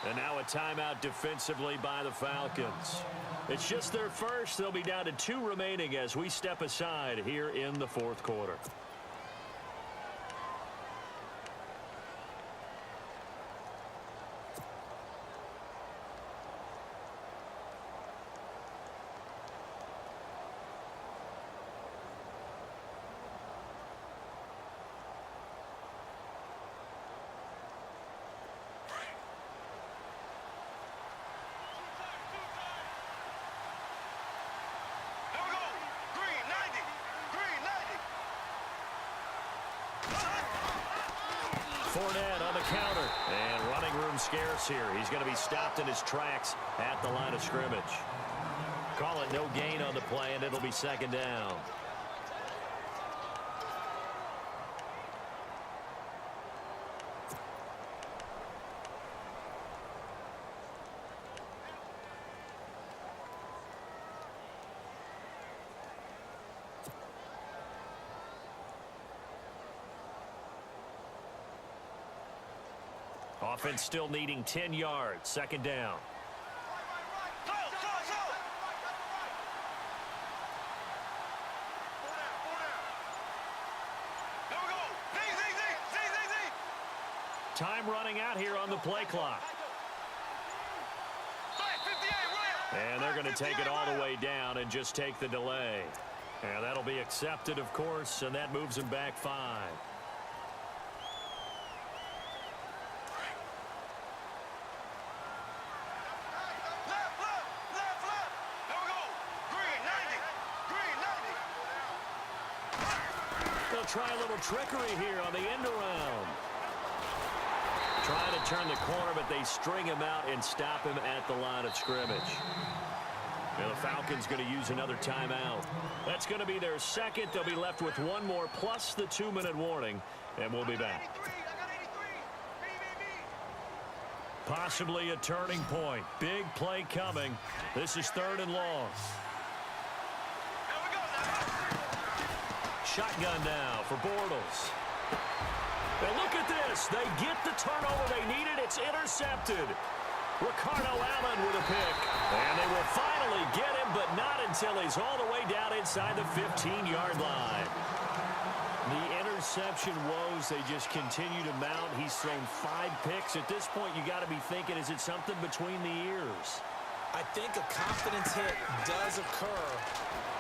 Speaker 1: And now a timeout defensively by the Falcons. It's just their first. They'll be down to 2 remaining as we step aside here in the fourth quarter. Fournette on the counter. And running room scarce here. He's going to be stopped in his tracks at the line of scrimmage. Call it no gain on the play, and it'll be second down. Offense still needing 10 yards. Second down. Time running out here on the play clock. And they're going to take it all the way down and just take the delay. And that'll be accepted, of course, and that moves him back 5. Try a little trickery here on the end around. Trying to turn the corner, but they string him out and stop him at the line of scrimmage. And the Falcons going to use another timeout. That's going to be their second. They'll be left with one more plus the 2-minute warning, and we'll be back. Possibly a turning point. Big play coming. This is third and long. Shotgun now for Bortles. And look at this. They get the turnover they needed. It's intercepted. Ricardo Allen with a pick. And they will finally get him, but not until he's all the way down inside the 15-yard line. The interception woes, they just continue to mount. He's thrown 5 picks. At this point, you got to be thinking, is it something between the ears?
Speaker 2: I think a confidence hit does occur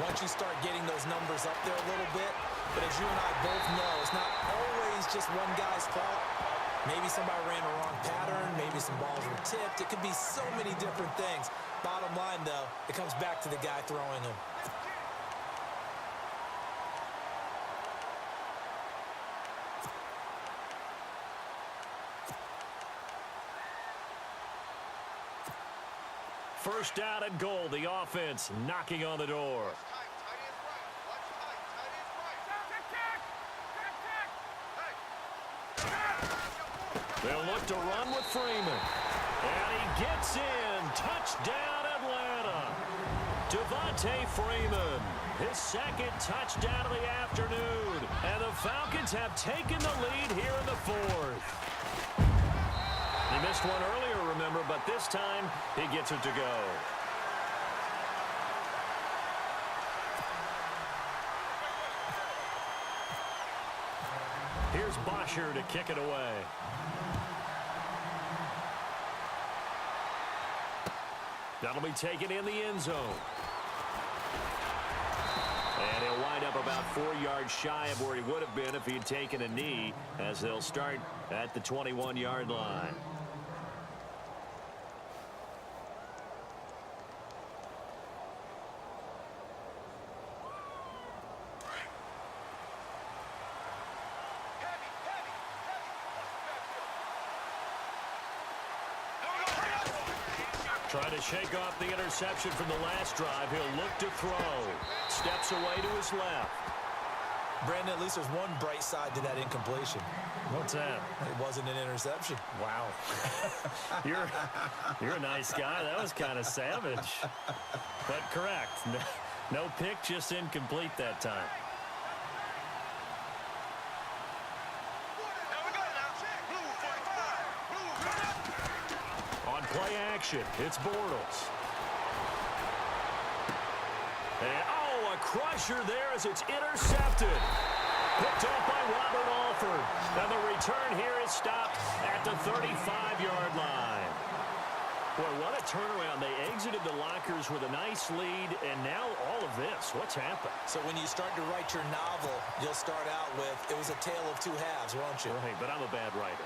Speaker 2: once you start getting those numbers up there a little bit. But as you and I both know, it's not always just one guy's fault. Maybe somebody ran a wrong pattern. Maybe some balls were tipped. It could be so many different things. Bottom line, though, it comes back to the guy throwing them.
Speaker 1: First down and goal. The offense knocking on the door. They'll look to run with Freeman. And he gets in. Touchdown, Atlanta. Devontae Freeman. His second touchdown of the afternoon. And the Falcons have taken the lead here in the fourth. He missed one earlier, remember, but this time he gets it to go. Here's Bosher to kick it away. That'll be taken in the end zone. And he'll wind up about 4 yards shy of where he would have been if he had taken a knee, as they'll start at the 21-yard line. Trying to shake off the interception from the last drive. He'll look to throw. Steps away to his left.
Speaker 2: Brandon, at least there's one bright side to that incompletion.
Speaker 1: What's that?
Speaker 2: It wasn't an interception.
Speaker 1: Wow. You're a nice guy. That was kind of savage. But correct. No pick, just incomplete that time. On play action, it's Bortles. And, oh, a crusher there as it's intercepted. Picked off by Robert Alford. And the return here is stopped at the 35-yard line. Boy, what a turnaround. They exited the lockers with a nice lead, and now all of this. What's happened?
Speaker 2: So when you start to write your novel, you'll start out with, it was a tale of two halves, won't you?
Speaker 1: Right, but I'm a bad writer.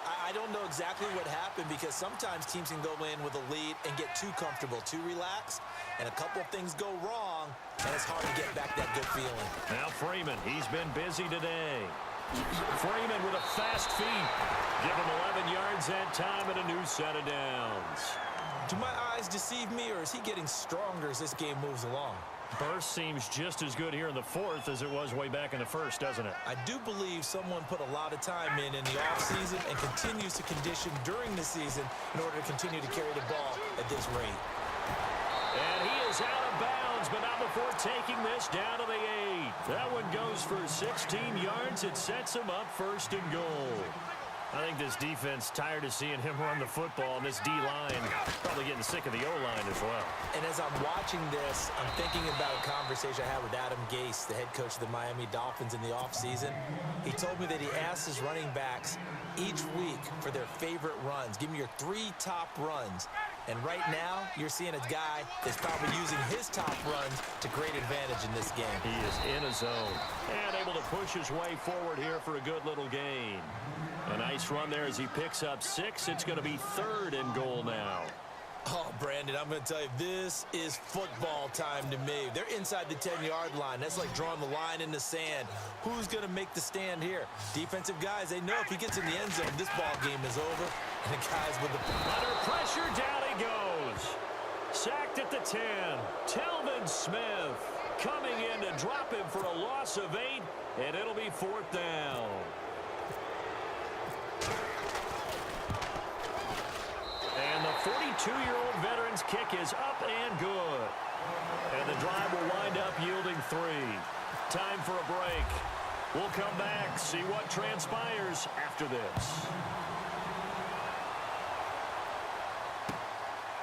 Speaker 2: I don't know exactly what happened because sometimes teams can go in with a lead and get too comfortable, too relaxed, and a couple of things go wrong, and it's hard to get back that good feeling.
Speaker 1: Now Freeman, he's been busy today. Freeman with a fast feet. Give him 11 yards that time and a new set of downs.
Speaker 2: Do my eyes deceive me, or is he getting stronger as this game moves along?
Speaker 1: Burst seems just as good here in the fourth as it was way back in the first, doesn't it?
Speaker 2: I do believe someone put a lot of time in the offseason and continues to condition during the season in order to continue to carry the ball at this rate.
Speaker 1: And he is out of bounds, but not before taking this down to the 8. That one goes for 16 yards. It sets him up first and goal. I think this defense tired of seeing him run the football, and this D-line probably getting sick of the O-line as well.
Speaker 2: And as I'm watching this, I'm thinking about a conversation I had with Adam Gase, the head coach of the Miami Dolphins in the offseason. He told me that he asked his running backs each week for their favorite runs. Give me your 3 top runs. And right now, you're seeing a guy that's probably using his top runs to great advantage in this game.
Speaker 1: He is in a zone and able to push his way forward here for a good little gain. A nice run there as he picks up 6. It's going to be 3rd and goal now.
Speaker 2: Oh, Brandon, I'm going to tell you, this is football time to me. They're inside the 10-yard line. That's like drawing the line in the sand. Who's going to make the stand here? Defensive guys, they know if he gets in the end zone, this ball game is over. And the guys with the...
Speaker 1: Under pressure, down he goes. Sacked at the 10. Telvin Smith coming in to drop him for a loss of 8, and it'll be 4th down. And the 42-year-old veteran's kick is up and good. And the drive will wind up yielding 3. Time for a break. We'll come back, see what transpires after this.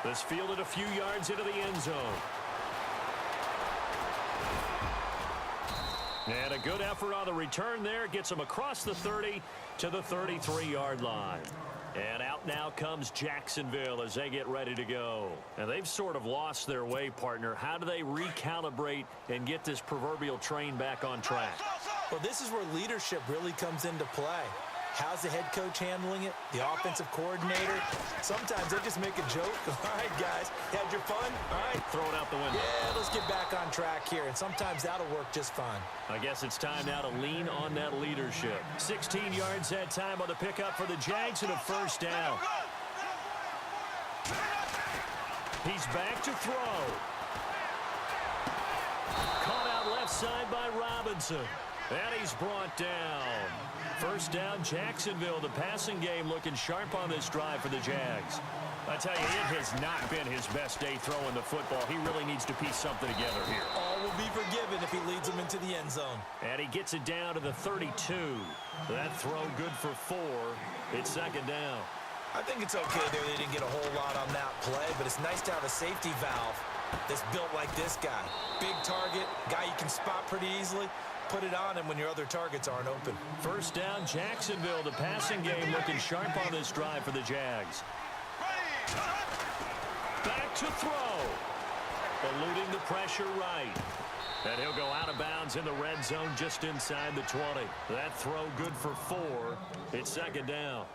Speaker 1: This fielded a few yards into the end zone. And a good effort on the return there. Gets him across the 30 to the 33-yard line. And out now comes Jacksonville as they get ready to go. And they've sort of lost their way, partner. How do they recalibrate and get this proverbial train back on track?
Speaker 2: Well, this is where leadership really comes into play. How's the head coach handling it? The offensive coordinator? Sometimes they just make a joke. All right, guys, had your fun? All right.
Speaker 1: Throw it out the window.
Speaker 2: Yeah, let's get back on track here. And sometimes that'll work just fine.
Speaker 1: I guess it's time now to lean on that leadership. 16 yards that time on the pickup for the Jags and a 1st down. He's back to throw. Caught out left side by Robinson. And he's brought down. 1st down, Jacksonville. The passing game looking sharp on this drive for the Jags. I tell you, it has not been his best day throwing the football. He really needs to piece something together here.
Speaker 2: All will be forgiven if he leads them into the end zone.
Speaker 1: And he gets it down to the 32. That throw good for 4. It's 2nd down.
Speaker 2: I think it's okay there. They didn't get a whole lot on that play, but it's nice to have a safety valve that's built like this guy. Big target, guy you can spot pretty easily. Put it on him when your other targets aren't open.
Speaker 1: 1st down, Jacksonville. The passing game looking sharp on this drive for the Jags. Back to throw. Eluding the pressure right. And he'll go out of bounds in the red zone just inside the 20. That throw good for 4. It's 2nd down.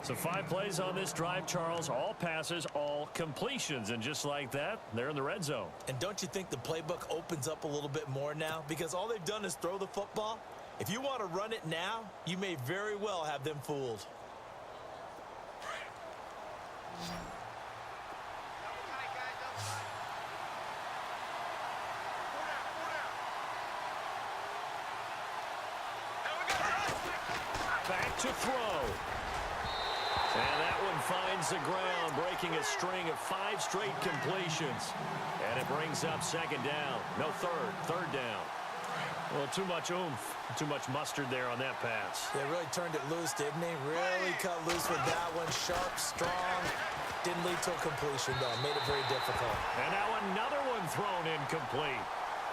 Speaker 1: So 5 plays on this drive, Charles. All passes, all completions. And just like that, they're in the red zone.
Speaker 2: And don't you think the playbook opens up a little bit more now? Because all they've done is throw the football. If you want to run it now, you may very well have them fooled.
Speaker 1: to throw. And that one finds the ground, breaking a string of 5 straight completions. And it brings up second down. No, third down. Well, too much oomph, too much mustard there on that pass.
Speaker 2: They really turned it loose, didn't he? Really cut loose with that one. Sharp, strong. Didn't lead to a completion, though. Made it very difficult.
Speaker 1: And now another one thrown incomplete.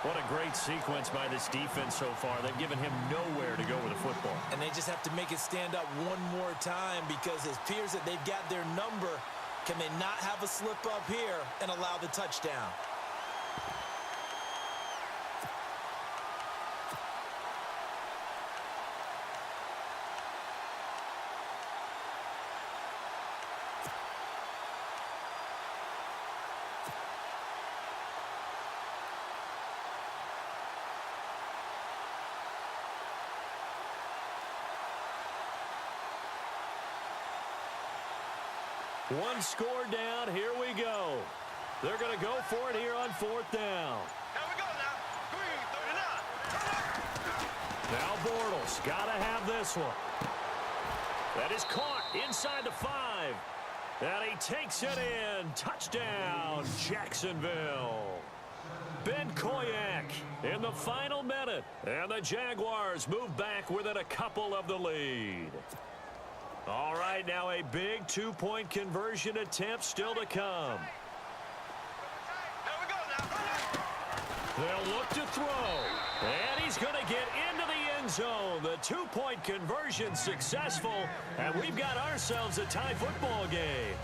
Speaker 1: What a great sequence by this defense so far. They've given him nowhere to go with the football.
Speaker 2: And they just have to make it stand up one more time because it appears that they've got their number. Can they not have a slip up here and allow the touchdown?
Speaker 1: One score down. Here we go. They're going to go for it here on 4th down.
Speaker 3: Here we go now. Green, 39.
Speaker 1: Now Bortles got to have this one. That is caught inside the 5. And he takes it in. Touchdown, Jacksonville. Ben Koyak in the final minute. And the Jaguars move back within a couple of the lead. All right, now a big 2-point conversion attempt still to come.
Speaker 3: Here we go now.
Speaker 1: They'll look to throw. And he's going to get into the end zone. The 2-point conversion successful. And we've got ourselves a tie football game.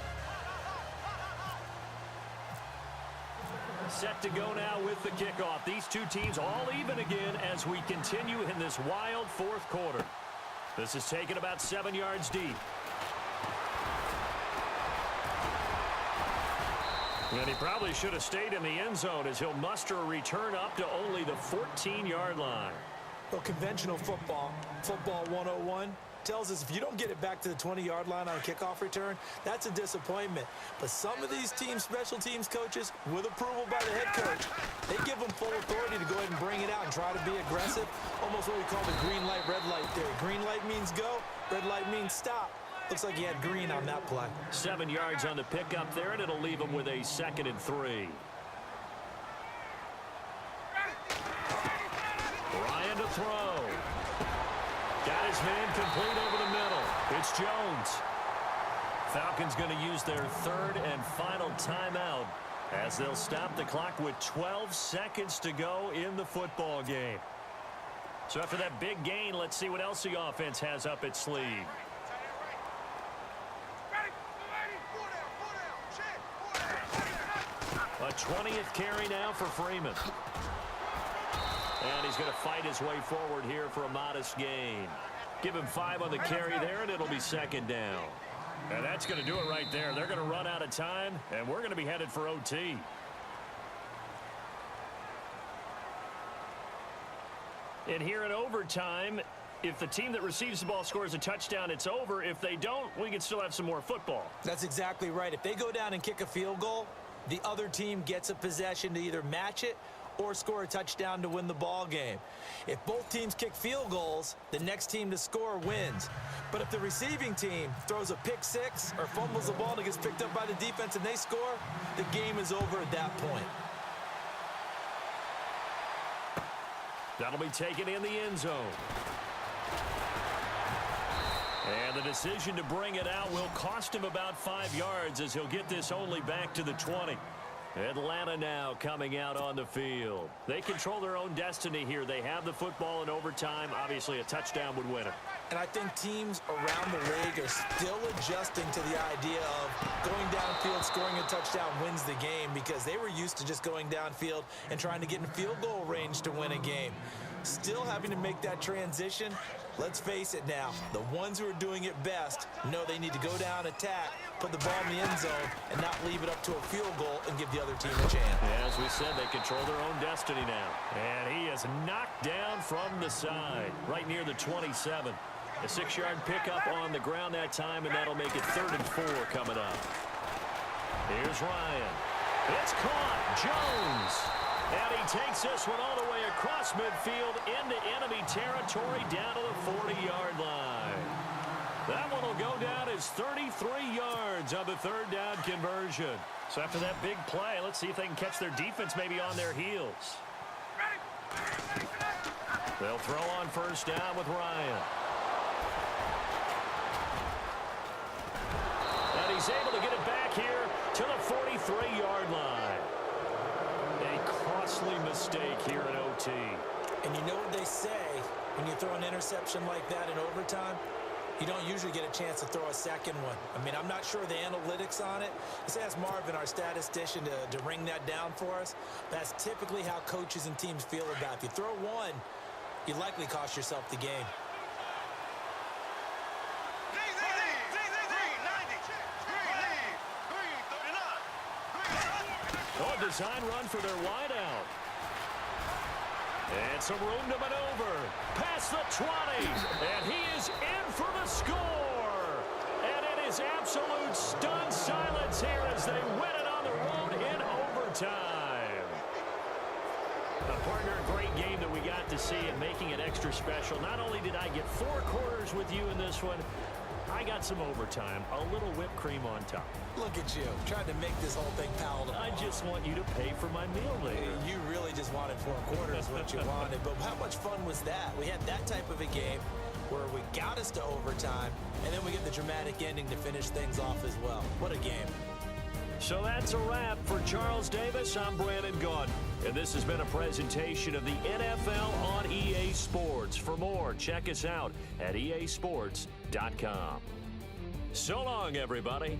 Speaker 1: Set to go now with the kickoff. These two teams all even again as we continue in this wild 4th quarter. This is taken about 7 yards deep. And he probably should have stayed in the end zone as he'll muster a return up to only the 14-yard line.
Speaker 2: Well, conventional football 101, tells us if you don't get it back to the 20-yard line on a kickoff return, that's a disappointment. But some of these teams, special teams coaches, with approval by the head coach, they give them full authority to go ahead and bring it out and try to be aggressive. Almost what we call the green light, red light theory. Green light means go, red light means stop. Looks like he had green on that play.
Speaker 1: 7 yards on the pickup there, and it'll leave him with a 2nd and 3. Ryan to throw. Got his man complete over the middle. It's Jones. Falcons going to use their 3rd and final timeout as they'll stop the clock with 12 seconds to go in the football game. So after that big gain, let's see what else the offense has up its sleeve. A 20th carry now for Freeman. And he's going to fight his way forward here for a modest gain. Give him 5 on the carry there, and it'll be 2nd down. And that's going to do it right there. They're going to run out of time, and we're going to be headed for OT. And here in overtime, if the team that receives the ball scores a touchdown, it's over. If they don't, we can still have some more football.
Speaker 2: That's exactly right. If they go down and kick a field goal, the other team gets a possession to either match it or score a touchdown to win the ball game. If both teams kick field goals, the next team to score wins. But if the receiving team throws a pick 6 or fumbles the ball and it gets picked up by the defense and they score, the game is over at that point.
Speaker 1: That'll be taken in the end zone. And the decision to bring it out will cost him about 5 yards as he'll get this only back to the 20. Atlanta now coming out on the field. They control their own destiny here. They have the football in overtime. Obviously, a touchdown would win it.
Speaker 2: And I think teams around the league are still adjusting to the idea of going downfield, scoring a touchdown wins the game because they were used to just going downfield and trying to get in field goal range to win a game. Still having to make that transition. Let's face it now, the ones who are doing it best know they need to go down, attack, put the ball in the end zone, and not leave it up to a field goal and give the other team a chance.
Speaker 1: As we said, they control their own destiny now. And he is knocked down from the side, right near the 27. A 6-yard pickup on the ground that time, and that'll make it 3rd and 4 coming up. Here's Ryan. It's caught. Jones. And he takes this one all the way across midfield into enemy territory down to the 40-yard line. That one will go down as 33 yards on the third down conversion. So after that big play, let's see if they can catch their defense maybe on their heels. They'll throw on first down with Ryan. And he's able to get it back here to the 43-yard line. A costly mistake here in OT.
Speaker 2: And you know what they say, when you throw an interception like that in overtime, you don't usually get a chance to throw a second one. I mean, I'm not sure the analytics on it. Let's ask Marvin, our statistician, to ring that down for us. That's typically how coaches and teams feel about it. If you throw one, you likely cost yourself the game.
Speaker 1: Oh, design run for their wideout. And some room to maneuver. Past the 20. And he is in for the score. And it is absolute stunned silence here as they win it on the road in overtime. A partner, a great game that we got to see and making it extra special. Not only did I get 4 quarters with you in this one, I got some overtime, a little whipped cream on top.
Speaker 2: Look at you, trying to make this whole thing palatable.
Speaker 1: I just want you to pay for my meal later.
Speaker 2: You really just wanted 4 quarters, what you wanted. But how much fun was that? We had that type of a game where we got us to overtime, and then we get the dramatic ending to finish things off as well. What a game.
Speaker 1: So that's a wrap for Charles Davis. I'm Brandon Gaudin, and this has been a presentation of the NFL on EA Sports. For more, check us out at easports.com. So long, everybody.